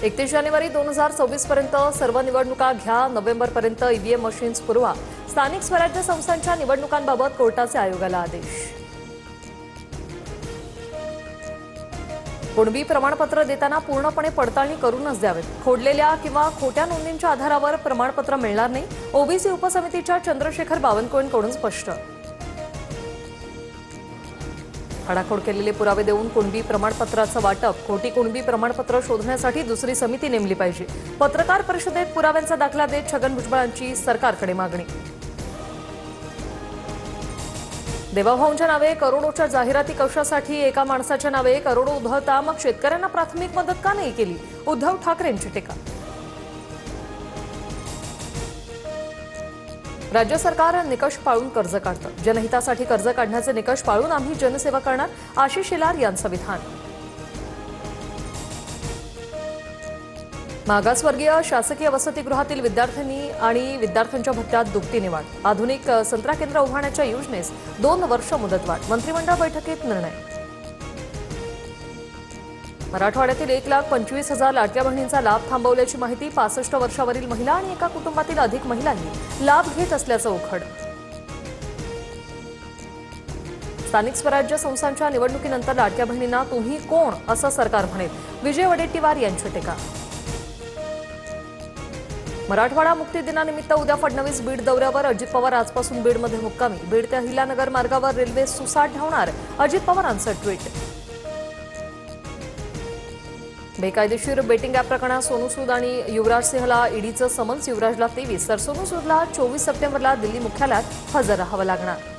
31 जानेवारी 2026 पर्यंत सर्व निवडणुका घ्या, नोव्हेंबरपर्यंत ईव्हीएम मशीन्स पुरवा. स्थानिक स्वराज्य संस्थांच्या निवडणुकांबाबत कोर्टाचे आयोगाला आदेश. कुणबी प्रमाणपत्र देताना पूर्णपणे पडताळणी करूनच द्यावेत. खोडलेल्या किंवा खोट्या नोंदींच्या आधारावर प्रमाणपत्र मिळणार नाही. ओबीसी उपसमितीच्या चंद्रशेखर बावनकुळेंकडून स्पष्ट. खाडाखोड केलेले पुरावे देऊन कुणबी प्रमाणपत्राचं वाटप. खोटी कुणबी प्रमाणपत्र शोधण्यासाठी दुसरी समिती नेमली पाहिजे. पत्रकार परिषदेत पुराव्यांचा दाखला देत छगन भुजबळांची सरकारकडे मागणी. देवाभाऊंच्या नावे करोडोच्या जाहिराती कशासाठी? एका माणसाच्या नावे करोडो उधळता मग शेतकऱ्यांना प्राथमिक मदत का नाही केली? उद्धव ठाकरेंची टीका. राज्य सरकार निकष पाळून कर्ज काढतं. जनहितासाठी कर्ज काढण्याचे निकष पाळून आम्ही जनसेवा करणार. आशिष शेलार यांचं विधान. मागासवर्गीय शासकीय वसतिगृहातील विद्यार्थ्यांनी आणि विद्यार्थ्यांच्या भत्त्यात दुपटीने वाढ. आधुनिक संत्रा केंद्र उभारण्याच्या योजनेस 2 वर्ष मुदतवाढ. मंत्रिमंडळ बैठकीत निर्णय. मराठवाड्यातील 1,25,000 लाडक्या बहिणींचा लाभ थांबवल्याची माहिती. 65 वर्षावरील महिला आणि एका कुटुंबातील अधिक महिलांनी लाभ घेत असल्याचं उघड. स्थानिक स्वराज्य संस्थांच्या निवडणुकीनंतर लाडक्या बहिणींना तुम्ही कोण असं सरकार म्हणेल. विजय वडेट्टीवार यांची टीका. मराठवाडा मुक्ती दिनानिमित्त उद्या फडणवीस बीड दौऱ्यावर. अजित पवार आजपासून बीडमध्ये मुक्कामी. बीड ते अहिल्यानगर मार्गावर रेल्वे सुसाट धावणार. अजित पवारांचं ट्विट. बेकायदेशीर बेटिंग ॲप प्रकरणात सोनू सूद आणि युवराज सिंहला ईडीचं समन्स. युवराजला 23 तर सोनू सूदला 24 सप्टेंबरला दिल्ली मुख्यालयात हजर राहावं लागणार.